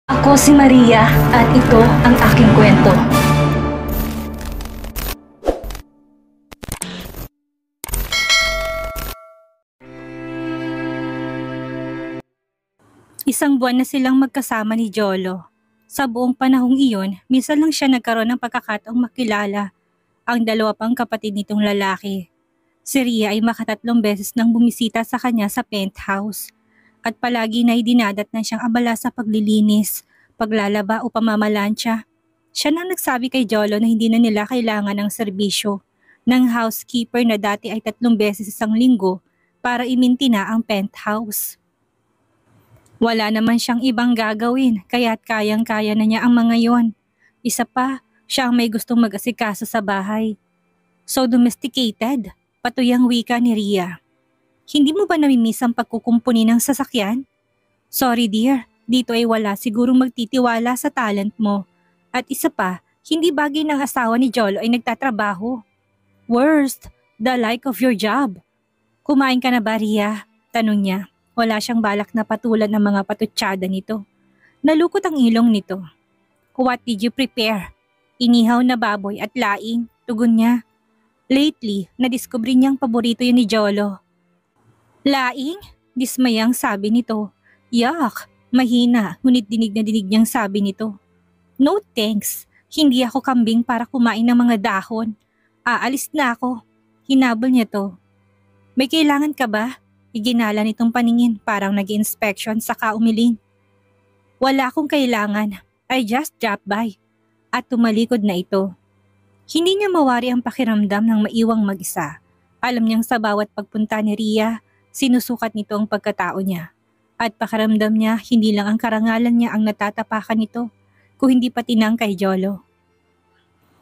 Ako si Maria at ito ang aking kwento. Isang buwan na silang magkasama ni Jolo. Sa buong panahong iyon, minsan lang siya nagkaroon ng pagkakataong makilala ang dalawa pang kapatid nitong lalaki. Si Ria ay makatatlong beses nang bumisita sa kanya sa penthouse at palagi na idinadatnan siyang abala sa paglilinis, paglalaba o pamamalansya. Siya na nagsabi kay Jolo na hindi na nila kailangan ng serbisyo ng housekeeper na dati ay 3 beses isang linggo para iminti na ang penthouse. Wala naman siyang ibang gagawin kaya't kayang-kaya na niya ang mga yon. Isa pa, siya ang may gustong mag-asikaso sa bahay. So domesticated, patuyang wika ni Ria. Hindi mo ba namimiss ang pagkukumpuni ng sasakyan? Sorry dear, dito ay wala sigurong magtitiwala sa talent mo. At isa pa, hindi bagay ng asawa ni Jolo ay nagtatrabaho. Worst, the like of your job. Kumain ka na ba, Ria? Tanong niya. Wala siyang balak na patulan ng mga patutsada nito. Nalukot ang ilong nito. What did you prepare? Inihaw na baboy at laing, tugon niya. Lately, nadiskubre niyang paborito yun ni Jolo. Laing? Dismayang sabi nito. Yuck, mahina, ngunit dinig na dinig niyang sabi nito. No thanks, hindi ako kambing para kumain ng mga dahon. Aalis na ako. Hinabol niya to. May kailangan ka ba? Iginala nitong paningin parang nag-inspection saka umiling. Wala akong kailangan. I just dropped by. At tumalikod na ito. Hindi niya mawari ang pakiramdam ng maiwang mag-isa. Alam niyang sa bawat pagpunta ni Ria, sinusukat nito ang pagkatao niya. At pakiramdam niya hindi lang ang karangalan niya ang natatapakan nito, kung hindi pati nang kay Jolo.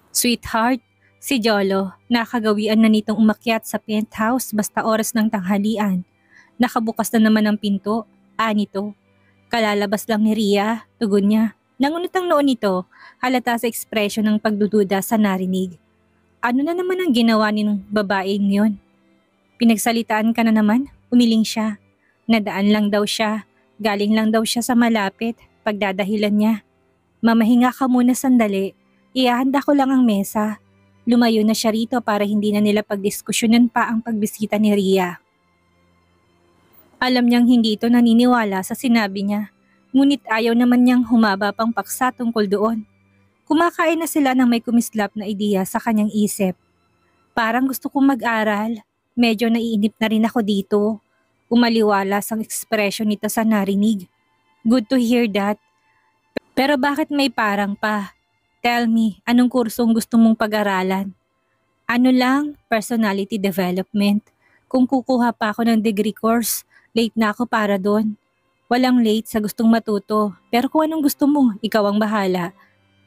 Sweetheart, si Jolo, nakagawian na nitong umakyat sa penthouse basta oras ng tanghalian. Nakabukas na naman ang pinto, anito. Kalalabas lang ni Ria, tugon niya. Nangunot ang noon nito, halata sa ekspresyon ng pagdududa sa narinig. Ano na naman ang ginawa ng babaeng yon? Pinagsalitaan ka na naman, umiling siya. Nadaan lang daw siya, galing lang daw siya sa malapit, pagdadahilan niya. Mamahinga ka muna sandali, iahanda ko lang ang mesa. Lumayo na siya rito para hindi na nila pagdiskusyonan pa ang pagbisita ni Ria. Alam niyang hindi ito naniniwala sa sinabi niya, ngunit ayaw naman niyang humaba pang paksa tungkol doon. Kumakain na sila ng may kumislap na ideya sa kanyang isip. Parang gusto kong mag-aral, medyo naiinip na rin ako dito. Umaliwalas ang ekspresyon nito sa narinig. Good to hear that. Pero bakit may parang pa? Tell me, anong kursong gusto mong pag-aralan? Ano lang, personality development. Kung kukuha pa ako ng degree course, late na ako para doon. Walang late sa gustong matuto, pero kung anong gusto mo, ikaw ang bahala.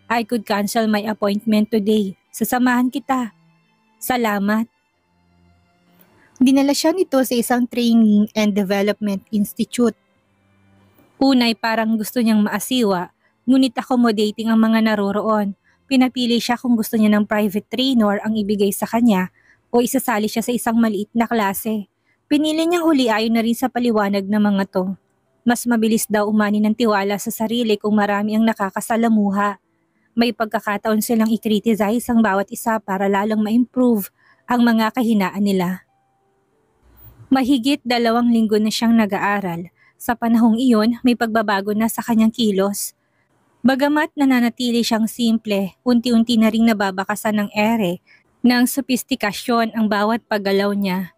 I could cancel my appointment today. Sasamahan kita. Salamat. Dinala siya nito sa isang training and development institute. Unay parang gusto niyang maasiwa, ngunit accommodating ang mga naroroon. Pinapili siya kung gusto niya ng private trainer ang ibigay sa kanya o isasali siya sa isang maliit na klase. Pinili niyang huli ayon na rin sa paliwanag ng mga to. Mas mabilis daw umani ng tiwala sa sarili kung marami ang nakakasalamuha. May pagkakataon silang i-criticize ang bawat isa para lalong ma-improve ang mga kahinaan nila. Mahigit 2 linggo na siyang nag-aaral. Sa panahong iyon, may pagbabago na sa kanyang kilos. Bagamat nananatili siyang simple, unti-unti na ring nababakasan ng ere ng sopistikasyon ang bawat paggalaw niya.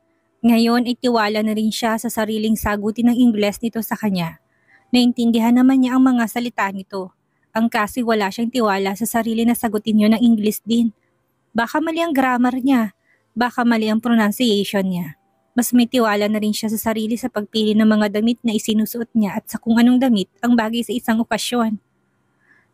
Ngayon ay tiwala na rin siya sa sariling sagutin ng Ingles nito sa kanya. Naintindihan naman niya ang mga salita nito. Ang kasi wala siyang tiwala sa sarili na sagutin niyo ng Ingles din. Baka mali ang grammar niya, baka mali ang pronunciation niya. Mas may tiwala na rin siya sa sarili sa pagpili ng mga damit na isinusuot niya at sa kung anong damit ang bagay sa isang okasyon.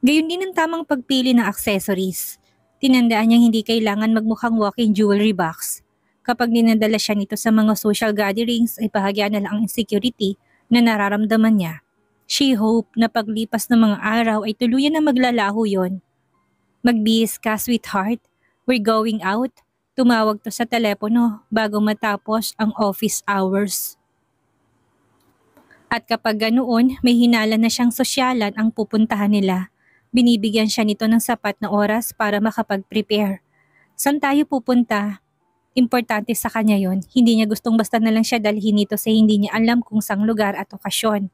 Gayon din ang tamang pagpili ng accessories. Tinandaan niyang hindi kailangan magmukhang walking jewelry box. Kapag dinadala siya nito sa mga social gatherings ay bahagya na lang ang insecurity na nararamdaman niya. She hoped na paglipas ng mga araw ay tuluyan na maglalaho yon. Magbihis ka, sweetheart. We're going out. Tumawag to sa telepono bago matapos ang office hours. At kapag ganoon, may hinala na siyang sosyalan ang pupuntahan nila. Binibigyan siya nito ng sapat na oras para makapag-prepare. Saan tayo pupunta? Importante sa kanya yon. Hindi niya gustong basta na lang siya dalhin nito sa hindi niya alam kung saang lugar at okasyon.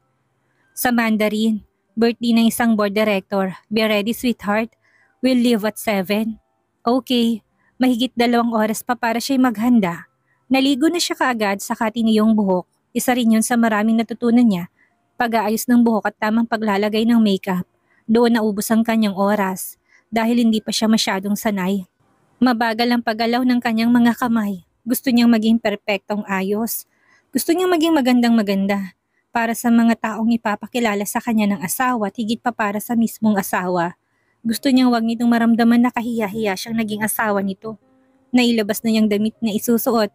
Sa Mandarin, birthday ng isang board director. Be ready, sweetheart. We'll leave at 7. Okay, mahigit 2 oras pa para siya'y maghanda. Naligo na siya kaagad sa tiniyong buhok. Isa rin yun sa maraming natutunan niya. Pag-aayos ng buhok at tamang paglalagay ng makeup. Doon naubos ang kanyang oras dahil hindi pa siya masyadong sanay. Mabagal ang paggalaw ng kanyang mga kamay. Gusto niyang maging perpektong ayos. Gusto niyang maging magandang-maganda para sa mga taong ipapakilala sa kanya ng asawa at higit pa para sa mismong asawa. Gusto niyang wag nitong maramdaman na kahiya-hiya siyang naging asawa nito. Nailabas na niyang damit na isusuot.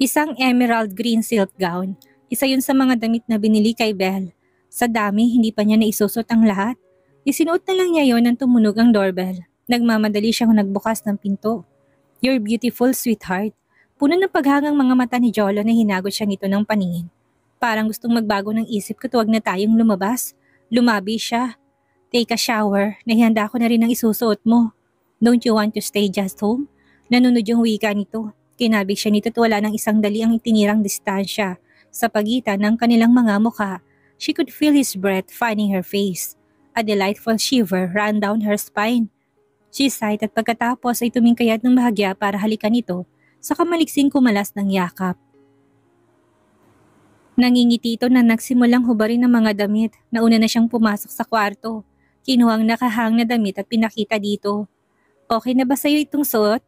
Isang emerald green silk gown. Isa yun sa mga damit na binili kay Belle. Sa dami, hindi pa niya naisusot ang lahat. Isinuot na lang niya yon nang tumunog ang doorbell. Nagmamadali siyang nagbukas ng pinto. You're beautiful, sweetheart. Puno ng paghangang mga mata ni Jolo na hinagot siya nito ng paningin. Parang gustong magbago ng isip ko tuwag na tayong lumabas. Lumabi siya. Take a shower. Nahihanda ko na rin ang isusuot mo. Don't you want to stay just home? Nanunod yung wika nito. Kinabig siya nito at wala ng isang dali ang itinirang distansya sa pagitan ng kanilang mga mukha. She could feel his breath finding her face. A delightful shiver ran down her spine. She sighed at pagkatapos ay tumingkayat ng bahagya para halikan ito sa kamaliksing kumalas ng yakap. Nangingiti ito na nagsimulang hubarin ng mga damit. Nauna na siyang pumasok sa kwarto. Kinuhang nakahang na damit at pinakita dito. Okay na ba sa'yo itong suot?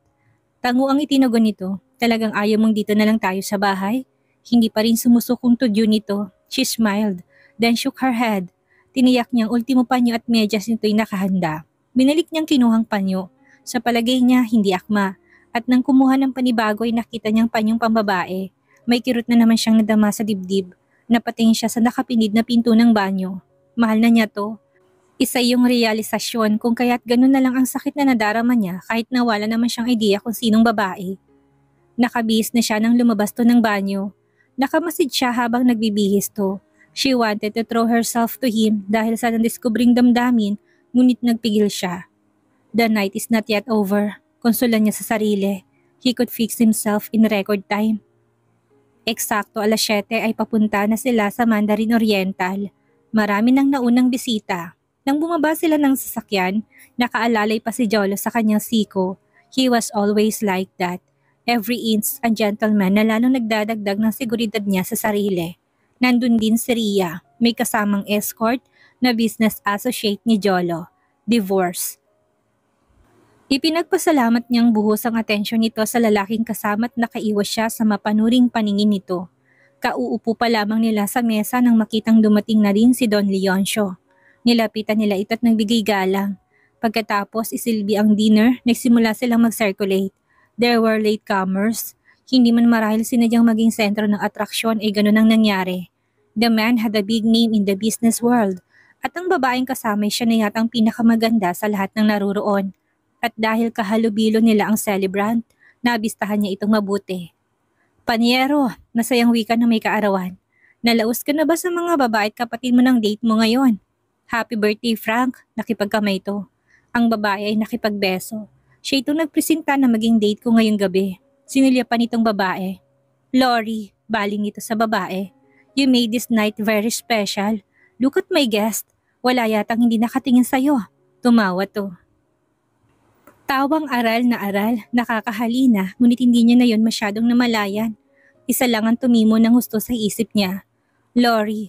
Tango ang itinogon nito. Talagang ayaw mong dito na lang tayo sa bahay? Hindi pa rin sumusukong tudyo nito. She smiled, then shook her head. Tiniyak niyang ultimo panyo at medyas nito'y nakahanda. Binalik niyang kinuhang panyo. Sa palagay niya, hindi akma. At nang kumuha ng panibago ay nakita niyang panyong pambabae. May kirot na naman siyang nadama sa dibdib. Napatingin siya sa nakapinid na pinto ng banyo. Mahal na niya to. Isa yung realisasyon kung kaya't ganun na lang ang sakit na nadarama niya kahit nawala naman siyang idea kung sinong babae. Nakabihis na siya nang lumabas to ng banyo. Nakamasid siya habang nagbibihis to. She wanted to throw herself to him dahil sa nandiskubring damdamin, ngunit nagpigil siya. The night is not yet over. Konsolan niya sa sarili. He could fix himself in record time. Eksakto 7:00 ay papunta na sila sa Mandarin Oriental. Marami nang naunang bisita. Nang bumaba sila ng sasakyan, nakaalalay pa si Jolo sa kanyang siko. He was always like that. Every inch a gentleman na lalong nagdadagdag ng seguridad niya sa sarili. Nandun din si Ria, may kasamang escort na business associate ni Jolo. Divorce. Ipinagpasalamat niyang buhos ang atensyon nito sa lalaking kasama't nakaiwas siya sa mapanuring paningin nito. Kauupo pa lamang nila sa mesa nang makitang dumating na rin si Don Leoncio. Nilapitan nila ito at nagbigay galang. Pagkatapos isilbi ang dinner, nagsimula silang mag-circulate. There were latecomers. Hindi man marahil sinadyang maging sentro ng atraksyon ay ganun ang nangyari. The man had a big name in the business world at ang babaeng kasama siya na yatang pinakamaganda sa lahat ng naruroon. At dahil kahalubilo nila ang celebrant, nabistahan niya itong mabuti. Panyero, masayang wika na may kaarawan. Nalaos ka na ba sa mga babae at kapatid mo ng date mo ngayon? Happy birthday, Frank. Nakipagkamay ito. Ang babae ay nakipagbeso. Siya itong nagpresenta na maging date ko ngayong gabi. Sinilya pa nitong babae. Lori, baling ito sa babae. You made this night very special. Look at my guest. Wala yatang hindi nakatingin sa'yo. Tumawa to. Tawang aral, nakakahalina, ngunit hindi niya na yon masyadong namalayan. Isa lang ang tumimo ng husto sa isip niya. Lori.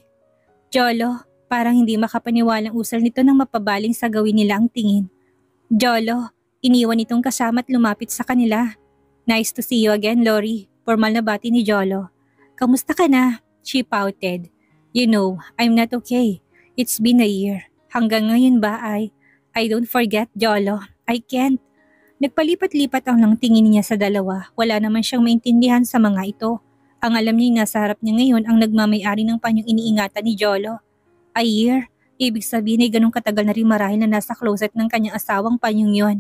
Jolo, parang hindi makapaniwalang usal nito nang mapabaling sa gawin nila ang tingin. Jolo, iniwan itong kasama at lumapit sa kanila. Nice to see you again, Lori. Formal na bati ni Jolo. Kamusta ka na? She pouted. You know, I'm not okay. It's been a year. Hanggang ngayon ba I don't forget, Jolo. I can't. Nagpalipat-lipat ang lang tingin niya sa dalawa. Wala naman siyang maintindihan sa mga ito. Ang alam niya nasa harap niya ngayon ang nagmamayari ng panyong iniingatan ni Jolo. A year? Ibig sabihin ay ganong katagal na rin marahil na nasa closet ng kanyang asawang panyong yon.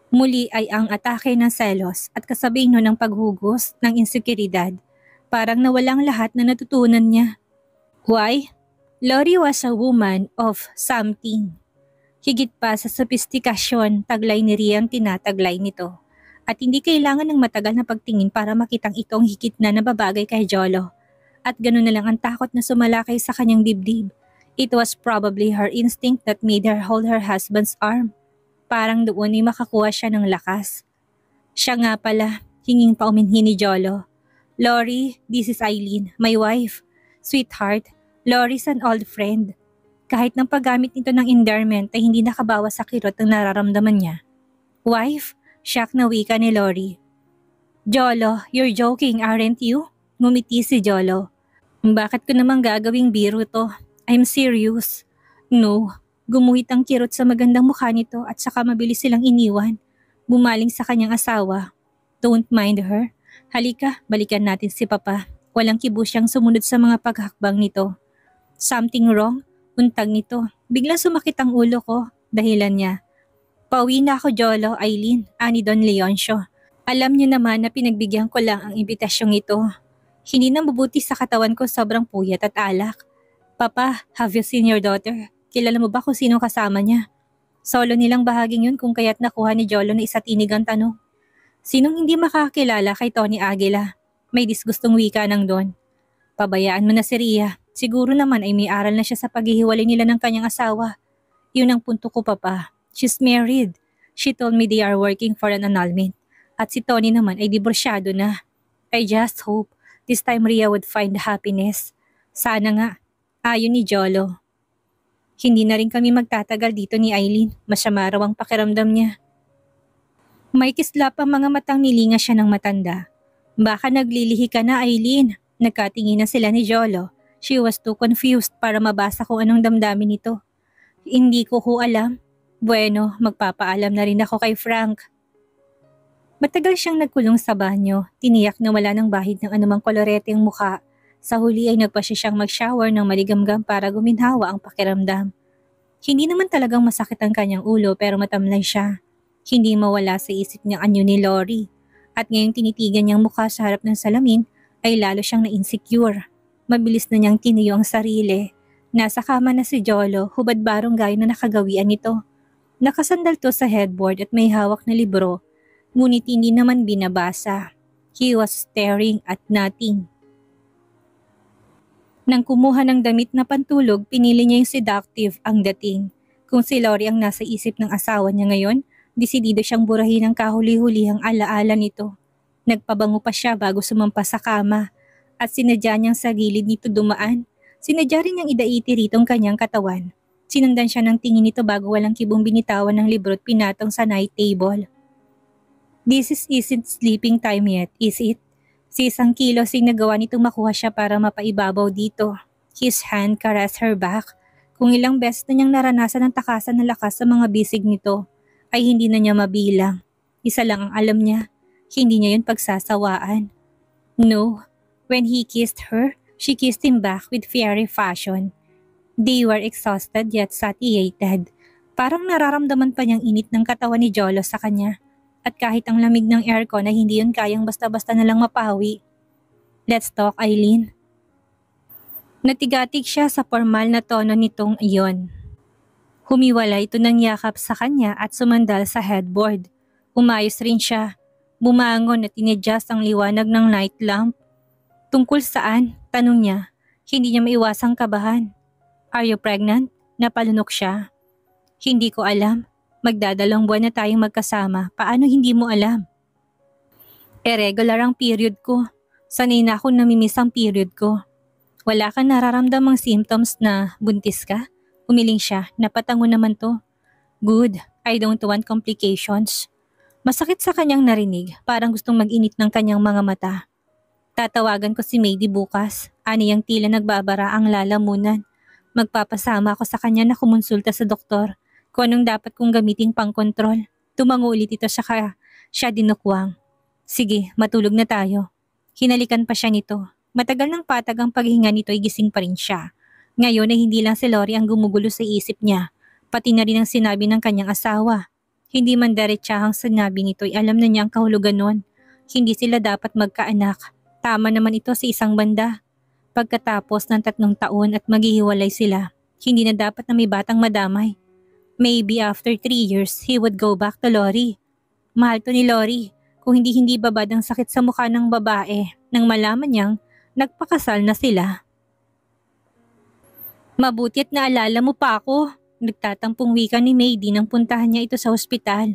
Muli ay ang atake ng selos at kasabay nun ng paghugos ng inseguridad. Parang nawalang lahat na natutunan niya. Why? Lori was a woman of something. Higit pa sa sopistikasyon, taglay ni Ria ang tinataglay nito. At hindi kailangan ng matagal na pagtingin para makitang ito ang higit na nababagay kay Jolo. At ganun na lang ang takot na sumalakay sa kanyang dibdib. It was probably her instinct that made her hold her husband's arm. Parang doon ay makakuha siya ng lakas. Siya nga pala, hinging pauminhin ni Jolo. Lori, this is Eileen, my wife. Sweetheart, Lori's an old friend. Kahit ng paggamit nito ng endearment ay hindi nakabawas sa kirot ng nararamdaman niya. Wife? Shock na wika ni Lori. Jolo, you're joking, aren't you? Ngumiti si Jolo. Bakit ko namang gagawing biro to? I'm serious. No, gumuhit ang kirot sa magandang mukha nito at saka mabilis silang iniwan. Bumaling sa kanyang asawa. Don't mind her. Halika, balikan natin si Papa. Walang kibo siyang sumunod sa mga paghakbang nito. Something wrong? Untag nito. Biglang sumakit ang ulo ko. Dahilan niya. Pauwi na ako, Jolo, Eileen, ani Don Leoncio. Alam niyo naman na pinagbigyan ko lang ang imbitasyong ito. Hindi na mabuti sa katawan ko sobrang puyat at alak. Papa, have you seen your daughter? Kilala mo ba kung sino kasama niya? Solo nilang bahaging yun kung kaya't nakuha ni Jolo na isa tinigang tanong. Sinong hindi makakilala kay Tony Aguila? May disgustong wika ng Don. Pabayaan mo na si Ria. Siguro naman ay may aral na siya sa paghihiwalay nila ng kanyang asawa. Yun ang punto ko, Papa. She's married. She told me they are working for an annulment. At si Tony naman ay diborsyado na. I just hope this time Ria would find happiness. Sana nga. Ayon ni Jolo. Hindi na rin kami magtatagal dito ni Eileen. Masyama raw ang pakiramdam niya. May kislap ang mga matang nilinga siya ng matanda. Baka naglilihi ka na, Eileen. Nagkatingin na sila ni Jolo. She was too confused para mabasa kung anong damdamin nito. Hindi ko alam. Bueno, magpapaalam na rin ako kay Frank. Matagal siyang nagkulong sa banyo. Tiniyak na wala ng bahid ng anumang kolorete ang mukha. Sa huli ay nagpasya siyang mag-shower ng maligamgam para guminhawa ang pakiramdam. Hindi naman talagang masakit ang kanyang ulo pero matamlay siya. Hindi mawala sa isip niyang anyo ni Lori. At ngayong tinitigan niyang mukha sa harap ng salamin ay lalo siyang na-insecure. Mabilis na niyang tiniyo ang sarili. Nasa kama na si Jolo, hubad barong gaya na nakagawian nito. Nakasandal to sa headboard at may hawak na libro, ngunit hindi naman binabasa. He was staring at nothing. Nang kumuha ng damit na pantulog, pinili niya yung seductive ang dating. Kung si Lori ang nasa isip ng asawa niya ngayon, desidido siyang burahin ang kahuli-hulihang alaala nito. Nagpabango pa siya bago sumampa sa kama. At sinadya niyang sa gilid nito dumaan. Sinadya rin niyang idaiti ritong kanyang katawan. Sinundan siya ng tingin nito bago walang kibong binitawan ng libro at pinatong sa night table. This isn't sleeping time yet, is it? Si isang kilos ay nagawa nitong makuha siya para mapaibabaw dito. His hand caressed her back. Kung ilang beses na niyang naranasan ang takasan ng lakas sa mga bisig nito, ay hindi na niya mabilang. Isa lang ang alam niya, hindi niya yun pagsasawaan. No. When he kissed her, she kissed him back with fiery fashion. They were exhausted yet satiated. Parang nararamdaman pa niyang init ng katawan ni Jolo sa kanya. At kahit ang lamig ng aircon ay hindi yun kayang basta-basta na lang mapawi. Let's talk, Eileen. Natigatig siya sa formal na tono nitong iyon. Humiwalay ito ng yakap sa kanya at sumandal sa headboard. Umayos rin siya. Bumangon at inadjust ang liwanag ng night lamp. Tungkol saan? Tanong niya. Hindi niya maiwasang kabahan. Are you pregnant? Napalunok siya. Hindi ko alam. Magdadalawang buwan na tayong magkasama. Paano hindi mo alam? Irregular ang period ko. Sanay na akong namimiss ang period ko. Wala kang nararamdamang symptoms na buntis ka? Umiling siya. Napatango naman to. Good. I don't want complications. Masakit sa kanyang narinig. Parang gustong mag-init ng kanyang mga mata. Tatawagan ko si Mady bukas. Ani ang tila nagbabara ang lalamunan. Magpapasama ako sa kanya na kumonsulta sa doktor kung anong dapat kong gamiting pangkontrol. Tumango ulit ito siya dinukwang. Sige, matulog na tayo. Hinalikan pa siya nito. Matagal ng patag ang paghinga nito ay gising pa rin siya. Ngayon ay hindi lang si Lori ang gumugulo sa isip niya. Pati na rin ang sinabi ng kanyang asawa. Hindi man diretsahang sinabi nito ay alam na niya ang kahulugan nun. Hindi sila dapat magkaanak. Tama naman ito sa isang banda. Pagkatapos ng 3 taon at maghihiwalay sila, hindi na dapat na may batang madamay. Maybe after 3 years, he would go back to Lori. Mahal to ni Lori, kung hindi babad ang sakit sa mukha ng babae nang malaman niyang nagpakasal na sila. Mabuti at naalala mo pa ako. Nagtatampong wika ni Maydee nang puntahan niya ito sa ospital.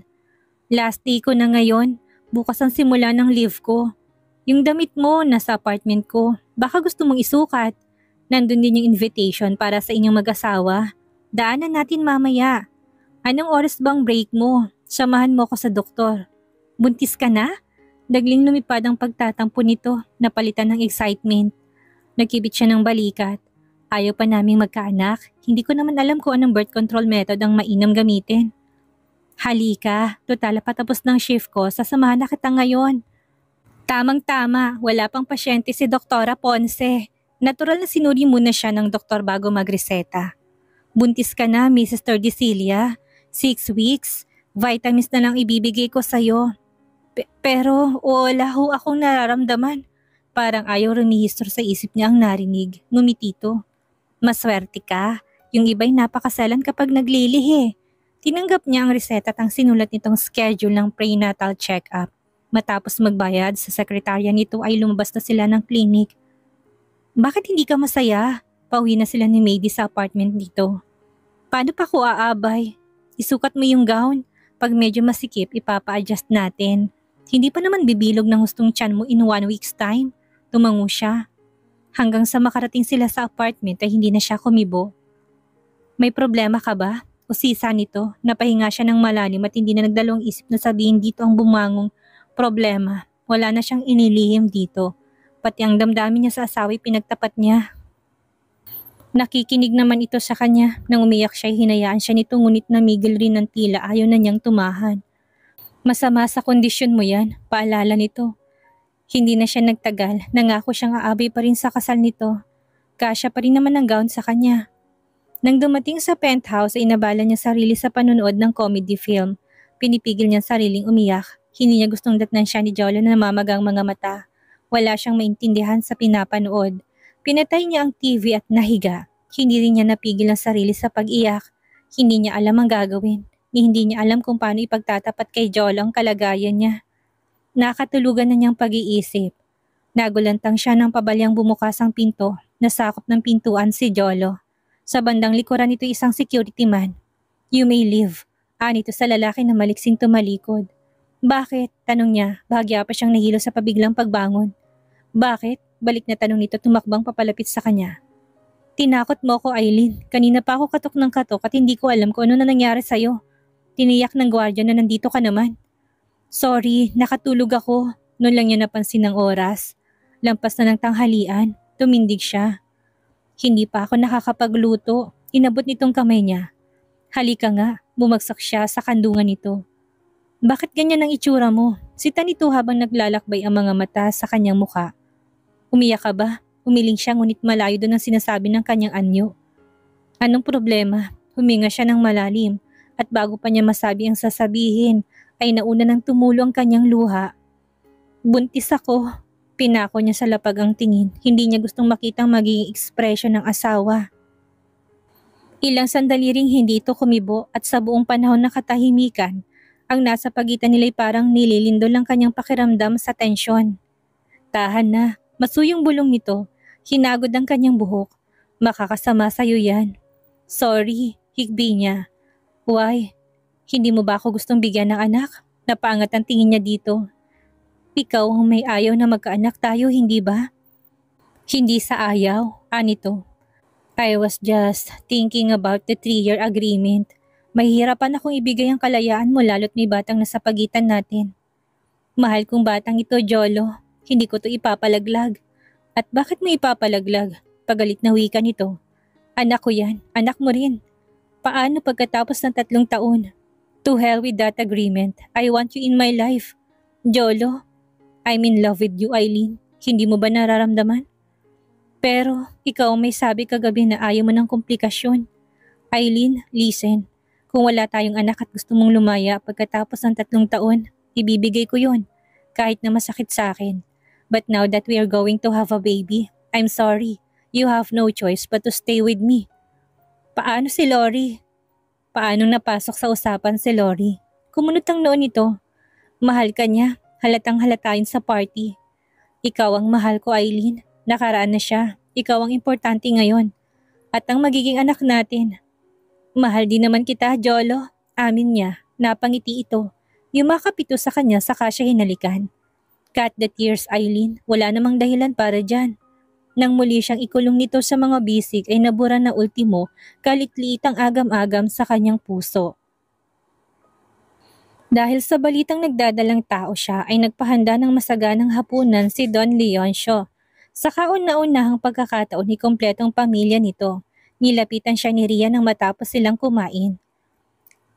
Last day ko na ngayon, bukas ang simula ng leave ko. Yung damit mo nasa apartment ko, baka gusto mong isukat. Nandun din yung invitation para sa inyong mag-asawa. Daanan natin mamaya. Anong oras bang break mo? Samahan mo ako sa doktor. Buntis ka na? Dagling lumipad ang pagtatampo nito, napalitan ng excitement. Nagkibit siya ng balikat. Ayaw pa naming magkaanak, hindi ko naman alam kung anong birth control method ang mainam gamitin. Halika, total patapos ng shift ko, sasamahan na kita ngayon. Tamang-tama, wala pang pasyente si Doktora Ponce. Natural na sinuri muna siya ng doktor bago magreseta. Buntis ka na, Mrs. Tordesillas. 6 weeks. Vitamins na lang ibibigay ko sa'yo. Pero wala ho akong nararamdaman. Parang ayaw rumihistro sa isip niya ang narinig. Ngumitito. Maswerte ka. Yung iba'y napakasalan kapag naglilihi. Tinanggap niya ang reseta at ang sinulat nitong schedule ng prenatal check-up. Matapos magbayad sa sekretarya nito ay lumabas na sila ng clinic. Bakit hindi ka masaya? Pauwi na sila ni Maydee sa apartment dito. Paano pa ko aabay? Isukat mo yung gown. Pag medyo masikip, ipapa-adjust natin. Hindi pa naman bibilog ng hustong tiyan mo in 1 week's time. Tumango siya. Hanggang sa makarating sila sa apartment ay hindi na siya kumibo. May problema ka ba? O sisa nito, napahinga siya ng malalim at hindi na nagdalawang isip na sabihin dito ang bumangong problema. Wala na siyang inilihim dito. Pati ang damdamin niya sa asawa'y pinagtapat niya. Nakikinig naman ito sa kanya. Nang umiyak siya, hinayaan siya nito ngunit namigil rin ng tila ayaw na niyang tumahan. Masama sa kondisyon mo yan, paalala nito. Hindi na siya nagtagal, nangako siyang aabay pa rin sa kasal nito. Kasya pa rin naman ang gown sa kanya. Nang dumating sa penthouse ay inabala niya sarili sa panonood ng comedy film. Pinipigil niya sariling umiyak. Hindi niya gustong datnan siya ni Jolo na namamagang mga mata. Wala siyang maintindihan sa pinapanood. Pinatay niya ang TV at nahiga. Hindi rin niya napigil ang sarili sa pag-iyak. Hindi niya alam ang gagawin. Hindi niya alam kung paano ipagtatapat kay Jolo ang kalagayan niya. Nakatulugan na niyang pag-iisip. Nagulantang siya nang pabalyang bumukas ang pinto. Nasakop ng pintuan si Jolo. Sa bandang likuran nito isang security man. You may leave. Anito sa lalaki na maliksing tumalikod. Bakit? Tanong niya. Bahagya pa siyang nahilo sa pabiglang pagbangon. Bakit? Balik na tanong nito tumakbang papalapit sa kanya. Tinakot mo ko, Eileen. Kanina pa ako katok ng katok at hindi ko alam kung ano na nangyari sa'yo. Tiniyak ng gwardiya na nandito ka naman. Sorry, nakatulog ako. Noon lang niya napansin ng oras. Lampas na ng tanghalian. Tumindig siya. Hindi pa ako nakakapagluto. Inabot nitong kamay niya. Halika nga, bumagsak siya sa kandungan nito. Bakit ganyan ang itsura mo? Sita nito habang naglalakbay ang mga mata sa kanyang muka. Umiyak ka ba? Umiling siya ngunit malayo doon ang sinasabi ng kanyang anyo. Anong problema? Huminga siya ng malalim at bago pa niya masabi ang sasabihin ay nauna nang tumulo ang kanyang luha. Buntis ako. Pinako niya sa lapag ang tingin. Hindi niya gustong makitang magiging ekspresyon ng asawa. Ilang sandali ring hindi ito kumibo at sa buong panahon na katahimikan, ang nasa pagitan nila'y parang nililindol ang kanyang pakiramdam sa tensyon. Tahan na, masuyong bulong nito. Hinagod ang kanyang buhok. Makakasama sa'yo yan. Sorry, higbi niya. Why? Hindi mo ba ako gustong bigyan ng anak? Napaangat ang tingin niya dito. Ikaw ang may ayaw na magkaanak tayo, hindi ba? Hindi sa ayaw, anito. I was just thinking about the 3-year agreement. Mahihirapan akong ibigay ang kalayaan mo lalo't may batang nasa pagitan natin. Mahal kong batang ito, Jolo. Hindi ko to ipapalaglag. At bakit mo ipapalaglag? Pagalit na wika nito. Anak ko yan, anak mo rin. Paano pagkatapos ng 3 taon? To hell with that agreement. I want you in my life. Jolo, I'm in love with you, Eileen. Hindi mo ba nararamdaman? Pero ikaw may sabi kagabi na ayaw mo ng komplikasyon. Eileen, listen. Kung wala tayong anak at gusto mong lumaya pagkatapos ng 3 taon, ibibigay ko yon. Kahit na masakit sa akin. But now that we are going to have a baby, I'm sorry. You have no choice but to stay with me. Paano si Lori? Paano napasok sa usapan si Lori? Kumunot ang noon nito. Mahal ka niya, halatang halata yun sa party. Ikaw ang mahal ko, Eileen. Nakaraan na siya. Ikaw ang importante ngayon. At ang magiging anak natin. Mahal din naman kita, Jolo. Amin niya. Napangiti ito. Yumakap ito sa kanya saka siya hinalikan. Cut the tears, Eileen. Wala namang dahilan para dyan. Nang muli siyang ikulong nito sa mga bisig ay nabura na ultimo, kalitliit ang agam-agam sa kanyang puso. Dahil sa balitang nagdadalang tao siya ay nagpahanda ng masaganang hapunan si Don Leoncio. Sa kauna-unahang pagkakataon ni kompletong pamilya nito, nilapitan siya ni Ria nang matapos silang kumain.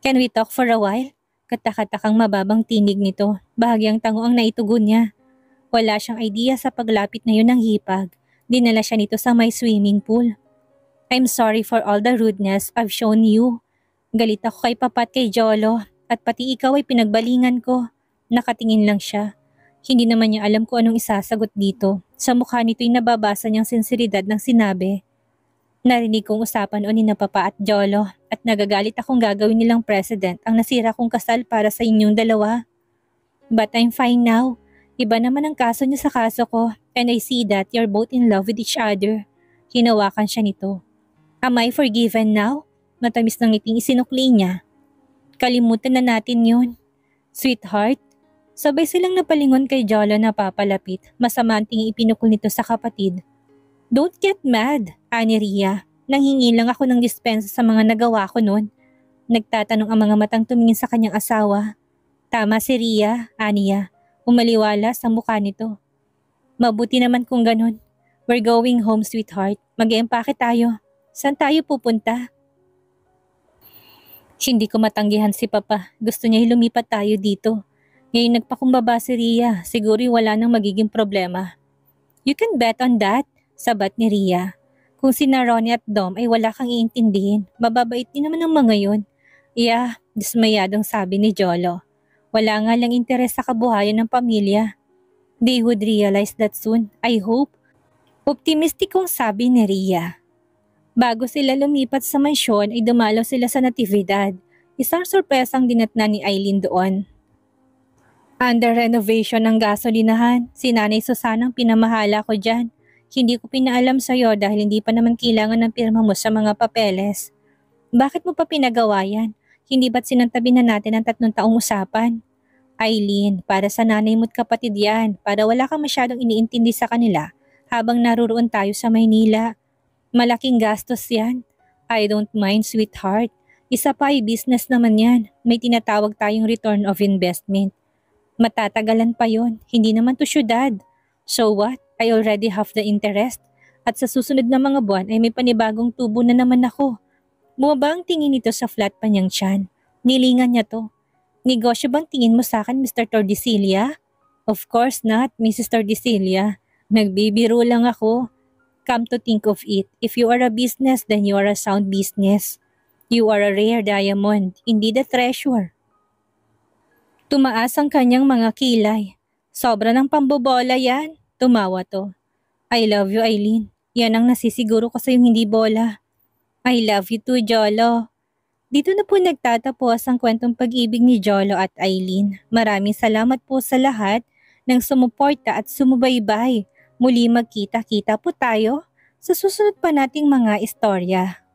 Can we talk for a while? Katakatakang mababang tinig nito, bahagyang tango ang naitugon niya. Wala siyang idea sa paglapit na yun ng hipag. Dinala siya nito sa may swimming pool. I'm sorry for all the rudeness I've shown you. Galit ako kay Papa at kay Jolo at pati ikaw ay pinagbalingan ko. Nakatingin lang siya. Hindi naman niya alam kung anong isasagot dito. Sa mukha nito'y nababasa niyang sinseridad ng sinabi. Narinig kong usapan o ni na Papa at Jolo at nagagalit akong gagawin nilang president ang nasira kong kasal para sa inyong dalawa. But I'm fine now. Iba naman ang kaso niya sa kaso ko and I see that you're both in love with each other. Hinawakan siya nito. Am I forgiven now? Matamis ng ngiting isinukli niya. Kalimutan na natin yun. Sweetheart, sabay silang napalingon kay Jolo na papalapit. Masama ang tingin ipinukul nito sa kapatid. Don't get mad, ani Ria. Nanghingi lang ako ng dispensa sa mga nagawa ko noon. Nagtatanong ang mga matang tumingin sa kanyang asawa. Tama si Ria, aniya. Umaliwala sa mukha nito. Mabuti naman kung ganun. We're going home, sweetheart. Mag-eempake tayo. Saan tayo pupunta? Hindi ko matanggihan si Papa. Gusto niya lumipat tayo dito. Ngayon nagpakumbaba si Ria. Siguro wala nang magiging problema. You can bet on that, sabat ni Ria. Kung sina Ronnie at Dom ay wala kang iintindihin. Mababait din naman ang mga yun. Yeah, dismayadong sabi ni Jolo. Wala nga lang interes sa kabuhayan ng pamilya. They would realize that soon, I hope. Optimistic kong sabi ni Ria. Bago sila lumipat sa mansyon ay dumalaw sila sa natividad. Isang sorpresang dinatna ni Eileen doon. Under renovation ng gasolinahan, si Nanay Susanang pinamahala ko dyan. Hindi ko pinaalam sa'yo dahil hindi pa naman kailangan ng pirma mo sa mga papeles. Bakit mo pa pinagawa yan? Hindi ba't sinantabi na natin ang 3 taong usapan? Eileen, para sa nanay mo't kapatid yan, para wala kang masyadong iniintindi sa kanila habang naruroon tayo sa Maynila. Malaking gastos yan. I don't mind, sweetheart. Isa pa ay business naman yan. May tinatawag tayong return of investment. Matatagalan pa yon, hindi naman to syudad. So what? I already have the interest. At sa susunod na mga buwan ay may panibagong tubo na naman ako. Bumaba ang tingin nito sa flat pa niyang tiyan. Nilingan niya to. Negosyo bang tingin mo sa akin, Mr. Tordesillas? Of course not, Mrs. Tordesillas. Nagbibiro lang ako. Come to think of it, if you are a business, then you are a sound business. You are a rare diamond, indeed a treasure. Tumaas ang kanyang mga kilay. Sobra ng pambobola yan. Tumawa to. I love you, Eileen. Yan ang nasisiguro ko sa'yong hindi bola. I love you too, Jolo. Dito na po nagtatapos ang kwentong pag-ibig ni Jolo at Eileen. Maraming salamat po sa lahat ng sumuporta at sumubaybay. Muli magkita-kita po tayo sa susunod pa nating mga istorya.